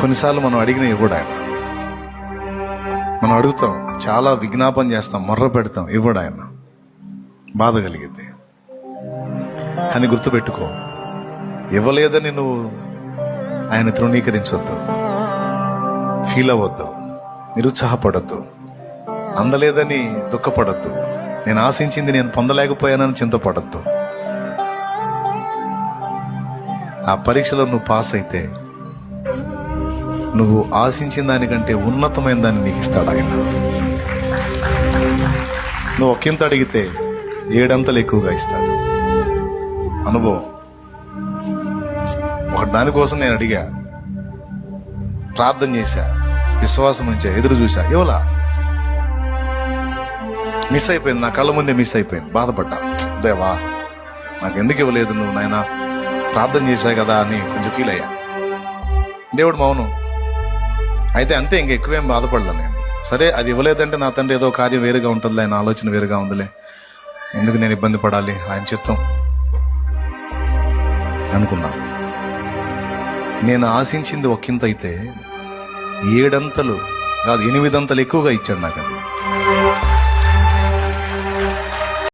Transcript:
కొన్నిసార్లు మనం అడిగిన ఇవ్వడు ఆయన. మనం అడుగుతాం, చాలా విజ్ఞాపన చేస్తాం, మొర్ర పెడతాం, ఇవ్వడు ఆయన. బాధ కలిగితే. కానీ గుర్తుపెట్టుకో, ఇవ్వలేదని నువ్వు ఆయన తృణీకరించొద్దు, ఫీల్ అవ్వద్దు, నిరుత్సాహపడద్దు, అందలేదని దుఃఖపడద్దు, నేను ఆశించింది నేను పొందలేకపోయానని చింతపడద్దు. ఆ పరీక్షలో నువ్వు పాస్ అయితే నువ్వు ఆశించిన దానికంటే ఉన్నతమైన దాన్ని నీకు ఇస్తాడు ఆయన. నువ్వు ఒకంత అడిగితే 7 అంతలు ఎక్కువగా ఇస్తాడు. అనుభవం. ఒక దానికోసం నేను అడిగా, ప్రార్థన చేశా, విశ్వాసం ఉంచా, ఎదురు చూసా, ఇవ్వలా. మిస్ అయిపోయింది, నా కళ్ళ ముందే మిస్ అయిపోయింది. బాధపడ్డా, దేవా నాకు ఎందుకు ఇవ్వలేదు నువ్వు నాయనా, ప్రార్థన చేశా కదా అని కొంచెం ఫీల్ అయ్యా. దేవుడు మౌనం. అయితే అంతే, ఇంక ఎక్కువేం బాధపడలే నేను. సరే, అది ఇవ్వలేదంటే నా తండ్రి ఏదో కార్యం వేరుగా ఉంటుందిలే, ఆయన ఆలోచన వేరుగా ఉందిలే, ఎందుకు నేను ఇబ్బంది పడాలి, ఆయన చిత్తం అనుకున్నా. నేను ఆశించింది ఒకంత అయితే 7 అంతలు కాదు 8 అంతలు ఎక్కువగా ఇచ్చాడు నాకు. అది